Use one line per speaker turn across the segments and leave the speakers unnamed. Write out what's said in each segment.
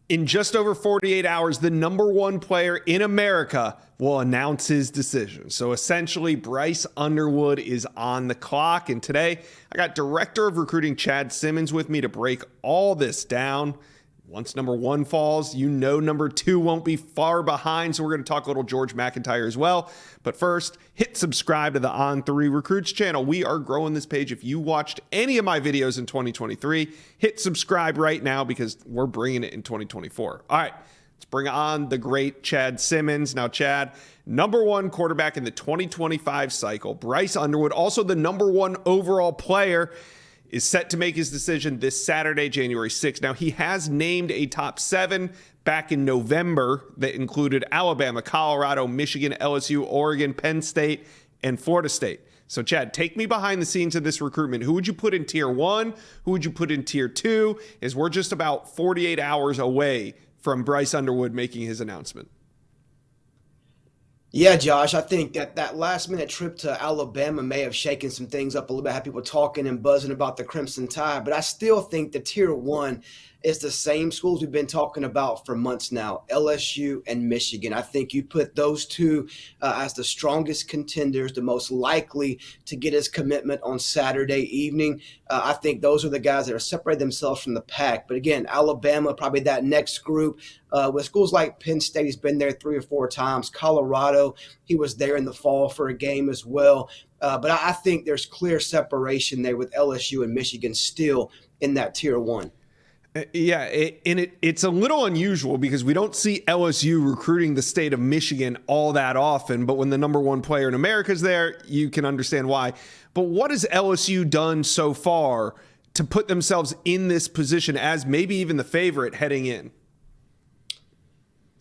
In just over 48 hours, the number one player in America will announce his decision. So essentially, Bryce Underwood is on the clock. And today, I got Director of Recruiting Chad Simmons with me to break all this down. Once number one falls, you know number two won't be far behind. So we're going to talk a little George McIntyre as well. But first, hit subscribe to the On3 Recruits channel. We are growing this page. If you watched any of my videos in 2023, hit subscribe right now because we're bringing it in 2024. All right, let's bring on the great Chad Simmons. Now, Chad, number one quarterback in the 2025 cycle. Bryce Underwood, also the number one overall player, is set to make his decision this Saturday, January 6th. Now, he has named a top 7 back in November that included Alabama, Colorado, Michigan, LSU, Oregon, Penn State, and Florida State. So, Chad, take me behind the scenes of this recruitment. Who would you put in tier 1? Who would you put in tier 2? As we're just about 48 hours away from Bryce Underwood making his announcement.
Yeah, Josh, I think that last-minute trip to Alabama may have shaken some things up a little bit, had people talking and buzzing about the Crimson Tide, but I still think the Tier 1 is the same schools we've been talking about for months now, LSU and Michigan. I think you put those two as the strongest contenders, the most likely to get his commitment on Saturday evening. I think those are the guys that are separating themselves from the pack. But again, Alabama, probably that next group. With schools like Penn State, he's been there 3 or 4 times. Colorado, he was there in the fall for a game as well. But I think there's clear separation there with LSU and Michigan still in that Tier 1.
Yeah, it's a little unusual because we don't see LSU recruiting the state of Michigan all that often, but when the number one player in America is there, you can understand why. But what has LSU done so far to put themselves in this position as maybe even the favorite heading in?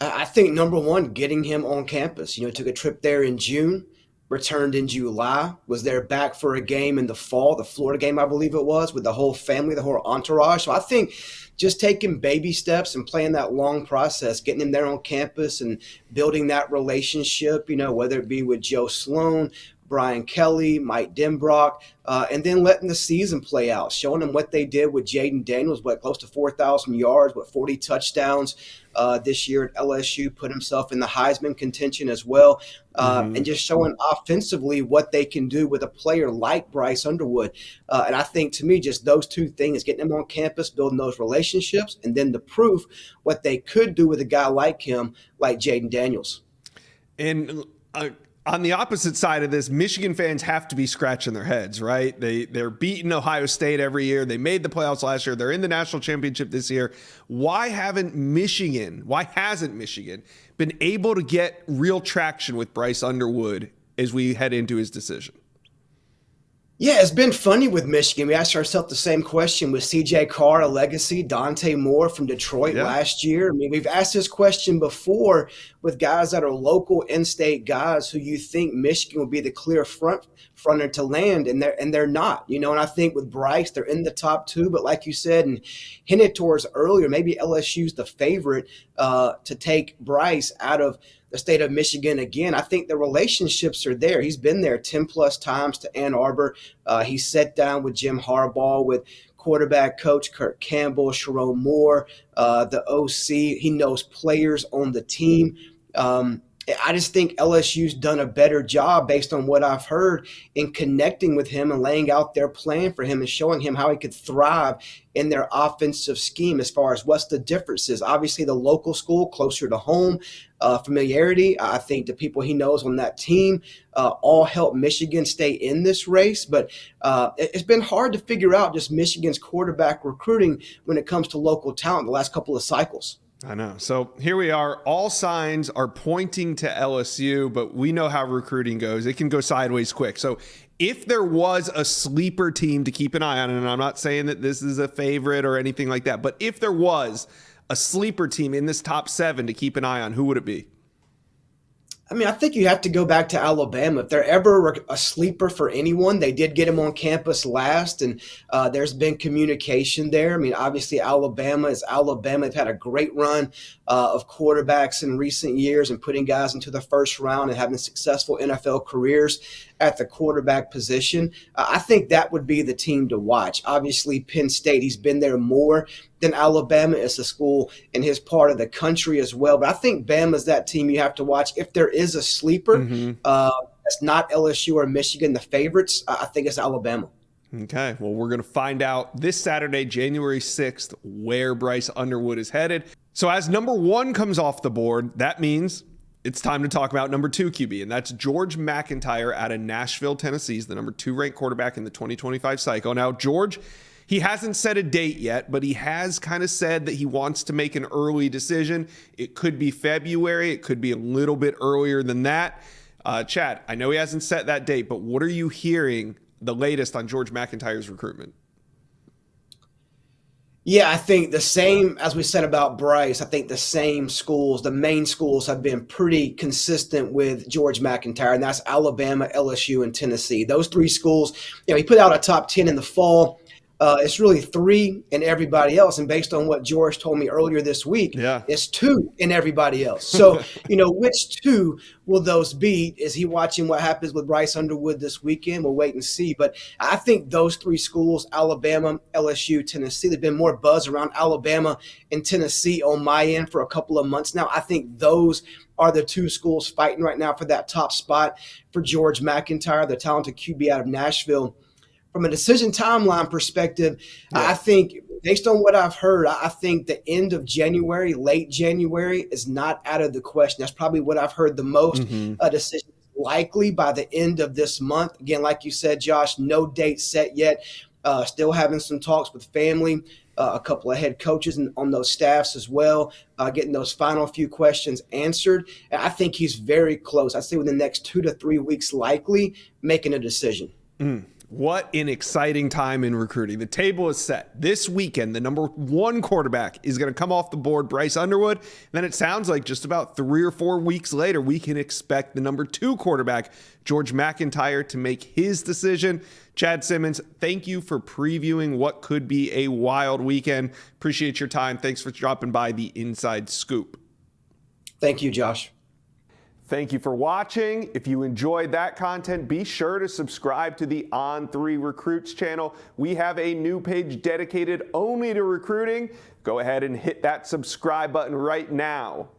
I think number one, getting him on campus. Took a trip there in June, returned in July, was there back for a game in the fall, the Florida game, I believe it was, with the whole family, the whole entourage. So I think just taking baby steps and playing that long process, getting him there on campus and building that relationship, whether it be with Joe Sloan, Brian Kelly, Mike Denbrock, and then letting the season play out, showing them what they did with Jaden Daniels, close to 4,000 yards, 40 touchdowns this year at LSU, put himself in the Heisman contention as well, and just showing offensively what they can do with a player like Bryce Underwood. And I think, to me, just those two things, getting him on campus, building those relationships, and then the proof what they could do with a guy like him, like Jaden Daniels.
And on the opposite side of this, Michigan fans have to be scratching their heads, right? They're beating Ohio State every year. They made the playoffs last year. They're in the national championship this year. Why hasn't Michigan been able to get real traction with Bryce Underwood as we head into his decision?
Yeah, it's been funny with Michigan. We asked ourselves the same question with C.J. Carr, a legacy, Dante Moore from Detroit last year. We've asked this question before with guys that are local in-state guys who you think Michigan will be the clear fronter to land, and they're not. And I think with Bryce, they're in the top 2, but like you said and hinted towards earlier, maybe LSU's the favorite to take Bryce out of the state of Michigan again. I think the relationships are there. He's been there 10-plus times to Ann Arbor. He sat down with Jim Harbaugh, with quarterback coach Kirk Campbell, Sharon Moore, the OC. He knows players on the team. I just think LSU's done a better job based on what I've heard in connecting with him and laying out their plan for him and showing him how he could thrive in their offensive scheme as far as what's the differences. Obviously, the local school, closer to home, familiarity. I think the people he knows on that team all help Michigan stay in this race. But it's been hard to figure out just Michigan's quarterback recruiting when it comes to local talent the last couple of cycles.
I know. So here we are. All signs are pointing to LSU, but we know how recruiting goes. It can go sideways quick. So if there was a sleeper team to keep an eye on, and I'm not saying that this is a favorite or anything like that, but if there was a sleeper team in this top 7 to keep an eye on, who would it be?
I think you have to go back to Alabama. If they're ever a sleeper for anyone, they did get him on campus last, and there's been communication there. Obviously Alabama is Alabama. They've had a great run of quarterbacks in recent years and putting guys into the first round and having successful NFL careers at the quarterback position. I think that would be the team to watch. Obviously Penn State, he's been there more then Alabama is a school in his part of the country as well. But I think Bama's that team you have to watch. If there is a sleeper, that's not LSU or Michigan, the favorites, I think it's Alabama.
Okay, well, we're going to find out this Saturday, January 6th, where Bryce Underwood is headed. So as number 1 comes off the board, that means it's time to talk about number 2 QB, and that's George McIntyre out of Nashville, Tennessee. He's the number 2 ranked quarterback in the 2025 cycle. Now, George, he hasn't set a date yet, but he has kind of said that he wants to make an early decision. It could be February. It could be a little bit earlier than that. Chad, I know he hasn't set that date, but what are you hearing the latest on George McIntyre's recruitment?
Yeah, I think the same as we said about Bryce. I think the same schools, the main schools, have been pretty consistent with George McIntyre, and that's Alabama, LSU, and Tennessee. Those 3 schools, he put out a top 10 in the fall. It's really 3 and everybody else. And based on what George told me earlier this week, it's 2 and everybody else. So, which 2 will those be? Is he watching what happens with Bryce Underwood this weekend? We'll wait and see. But I think those 3 schools, Alabama, LSU, Tennessee, there's been more buzz around Alabama and Tennessee on my end for a couple of months now. I think those are the 2 schools fighting right now for that top spot for George McIntyre, the talented QB out of Nashville. From a decision timeline perspective, I think based on what I've heard, I think the end of January, late January is not out of the question. That's probably what I've heard the most. A decision likely by the end of this month. Again, like you said, Josh, no date set yet. Still having some talks with family, a couple of head coaches on those staffs as well, getting those final few questions answered. And I think he's very close. I'd say within the next 2 to 3 weeks, likely making a decision.
What an exciting time in recruiting. The table is set. This weekend, the number 1 quarterback is going to come off the board, Bryce Underwood. Then it sounds like just about 3 or 4 weeks later, we can expect the number 2 quarterback, George McIntyre, to make his decision. Chad Simmons, thank you for previewing what could be a wild weekend. Appreciate your time. Thanks for dropping by the Inside Scoop.
Thank you, Josh.
Thank you for watching. If you enjoyed that content, be sure to subscribe to the On3 Recruits channel. We have a new page dedicated only to recruiting. Go ahead and hit that subscribe button right now.